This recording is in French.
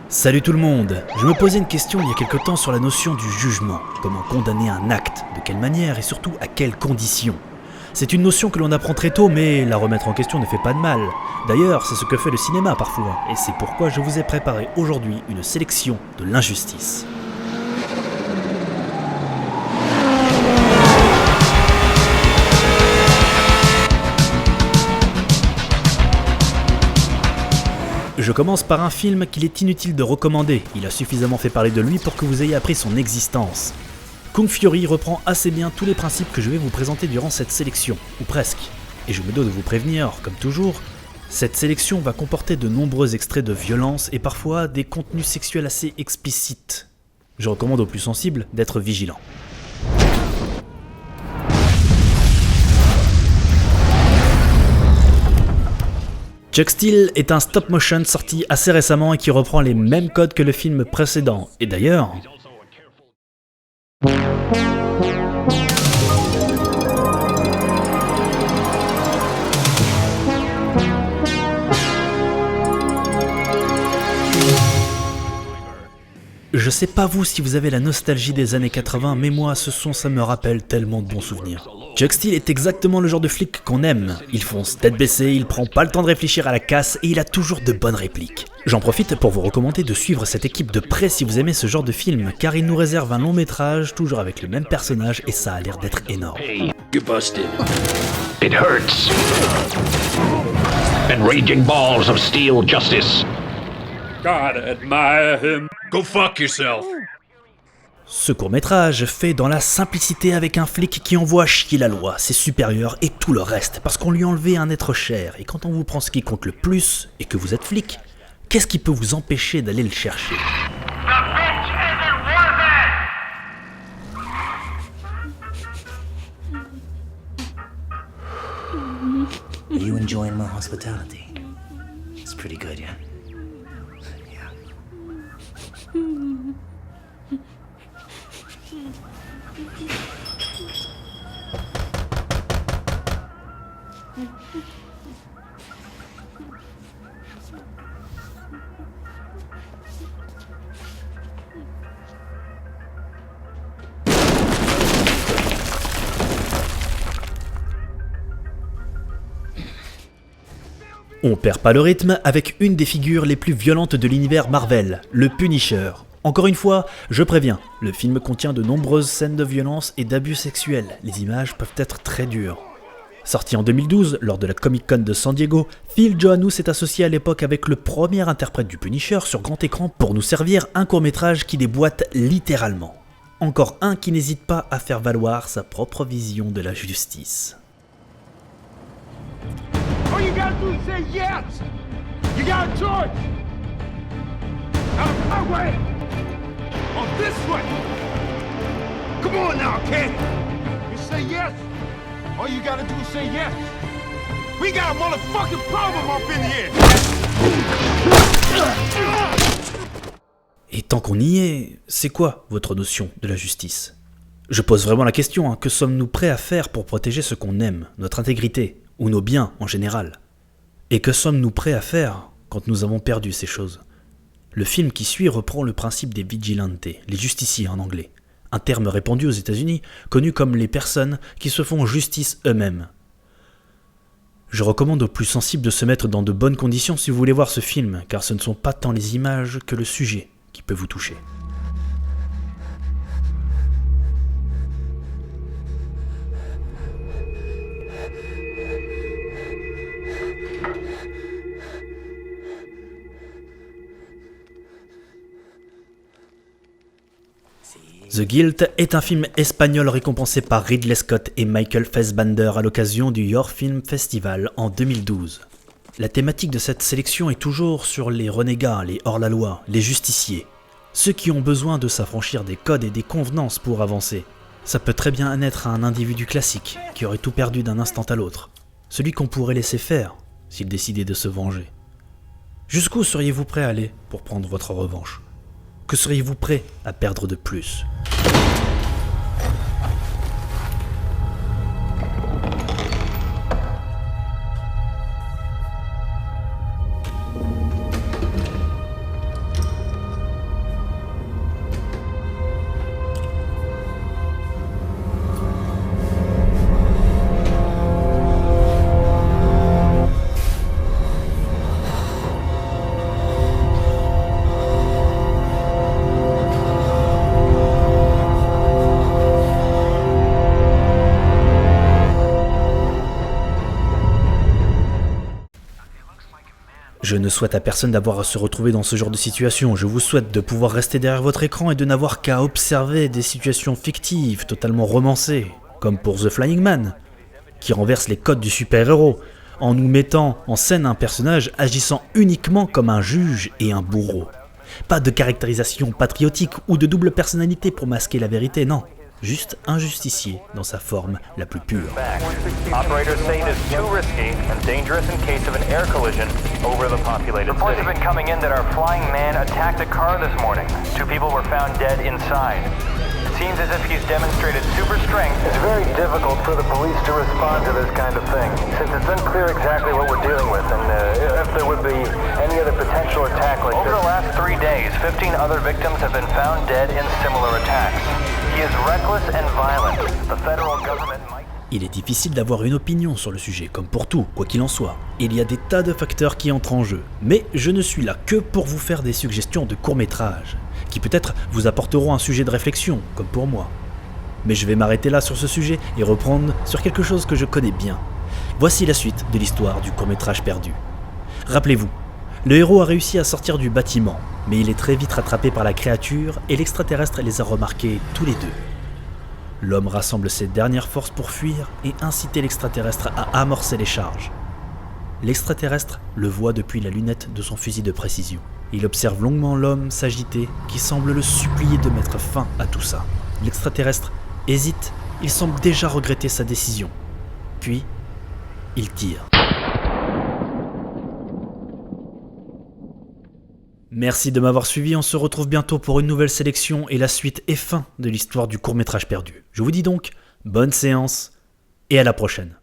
Salut tout le monde. Je me posais une question il y a quelque temps sur la notion du jugement. Comment condamner un acte, de quelle manière et surtout à quelles conditions. C'est une notion que l'on apprend très tôt, mais la remettre en question ne fait pas de mal. D'ailleurs, c'est ce que fait le cinéma parfois, et c'est pourquoi je vous ai préparé aujourd'hui une sélection de l'injustice. Je commence par un film qu'il est inutile de recommander, il a suffisamment fait parler de lui pour que vous ayez appris son existence. Kung Fury reprend assez bien tous les principes que je vais vous présenter durant cette sélection, ou presque. Et je me dois de vous prévenir, comme toujours, cette sélection va comporter de nombreux extraits de violence et parfois des contenus sexuels assez explicites. Je recommande aux plus sensibles d'être vigilants. Chuck Steel est un stop-motion sorti assez récemment et qui reprend les mêmes codes que le film précédent. Et d'ailleurs... Je sais pas vous si vous avez la nostalgie des années 80, mais moi ce son ça me rappelle tellement de bons souvenirs. Chuck Steel est exactement le genre de flic qu'on aime. Il fonce tête baissée, il prend pas le temps de réfléchir à la casse et il a toujours de bonnes répliques. J'en profite pour vous recommander de suivre cette équipe de près si vous aimez ce genre de film, car il nous réserve un long métrage toujours avec le même personnage et ça a l'air d'être énorme. Hey, you busted. It hurts. And raging balls of steel justice. God admire him. Go fuck yourself. Ce court-métrage fait dans la simplicité avec un flic qui envoie chier la loi, ses supérieurs et tout le reste, parce qu'on lui a enlevé un être cher, et quand on vous prend ce qui compte le plus, et que vous êtes flic, qu'est-ce qui peut vous empêcher d'aller le chercher ? Are you enjoying my hospitality? It's pretty good, yeah? Yeah. On perd pas le rythme avec une des figures les plus violentes de l'univers Marvel, le Punisher. Encore une fois, je préviens, le film contient de nombreuses scènes de violence et d'abus sexuels, les images peuvent être très dures. Sorti en 2012, lors de la Comic-Con de San Diego, Phil Johannou s'est associé à l'époque avec le premier interprète du Punisher sur grand écran pour nous servir un court-métrage qui déboîte littéralement. Encore un qui n'hésite pas à faire valoir sa propre vision de la justice. All you gotta do is say yes. You got a choice. Out of my way. On this way. Come on now, kid. You say yes. All you gotta do is say yes. We got a motherfucking problem up in here. Et tant qu'on y est, c'est quoi votre notion de la justice ? Je pose vraiment la question, que sommes-nous prêts à faire pour protéger ce qu'on aime, notre intégrité, ou nos biens en général ? Et que sommes-nous prêts à faire quand nous avons perdu ces choses ? Le film qui suit reprend le principe des vigilantes, les justiciers en anglais, un terme répandu aux États-Unis, connu comme les personnes qui se font justice eux-mêmes. Je recommande aux plus sensibles de se mettre dans de bonnes conditions si vous voulez voir ce film, car ce ne sont pas tant les images que le sujet qui peut vous toucher. The Guilt est un film espagnol récompensé par Ridley Scott et Michael Fassbender à l'occasion du Your Film Festival en 2012. La thématique de cette sélection est toujours sur les renégats, les hors-la-loi, les justiciers, ceux qui ont besoin de s'affranchir des codes et des convenances pour avancer. Ça peut très bien être un individu classique qui aurait tout perdu d'un instant à l'autre, celui qu'on pourrait laisser faire s'il décidait de se venger. Jusqu'où seriez-vous prêt à aller pour prendre votre revanche ? Que seriez-vous prêt à perdre de plus ? Je ne souhaite à personne d'avoir à se retrouver dans ce genre de situation. Je vous souhaite de pouvoir rester derrière votre écran et de n'avoir qu'à observer des situations fictives, totalement romancées, comme pour The Flying Man, qui renverse les codes du super-héros, en nous mettant en scène un personnage agissant uniquement comme un juge et un bourreau. Pas de caractérisation patriotique ou de double personnalité pour masquer la vérité, non. Juste un justicier dans sa forme la plus pure. Operators say it is too risky and dangerous in case of an air collision over the populated city. Reports have been coming in that our flying man attacked a car this morning. 2 people were found dead inside. It seems as if he's demonstrated super strength. It's very difficult for the police to respond to this kind of thing, since it's unclear exactly what we're dealing with and if there would be any other potential attack like this. Over the last 3 days, 15 other victims have been found dead in similar attacks. He is reckless and violent. The federal government might... Il est difficile d'avoir une opinion sur le sujet, comme pour tout, quoi qu'il en soit. Il y a des tas de facteurs qui entrent en jeu, mais je ne suis là que pour vous faire des suggestions de courts-métrages, qui peut-être vous apporteront un sujet de réflexion, comme pour moi. Mais je vais m'arrêter là sur ce sujet et reprendre sur quelque chose que je connais bien. Voici la suite de l'histoire du court-métrage perdu. Rappelez-vous, le héros a réussi à sortir du bâtiment, mais il est très vite rattrapé par la créature et l'extraterrestre les a remarqués tous les deux. L'homme rassemble ses dernières forces pour fuir et inciter l'extraterrestre à amorcer les charges. L'extraterrestre le voit depuis la lunette de son fusil de précision. Il observe longuement l'homme s'agiter qui semble le supplier de mettre fin à tout ça. L'extraterrestre hésite, il semble déjà regretter sa décision. Puis, il tire. Merci de m'avoir suivi, on se retrouve bientôt pour une nouvelle sélection et la suite et fin de l'histoire du court-métrage perdu. Je vous dis donc, bonne séance et à la prochaine.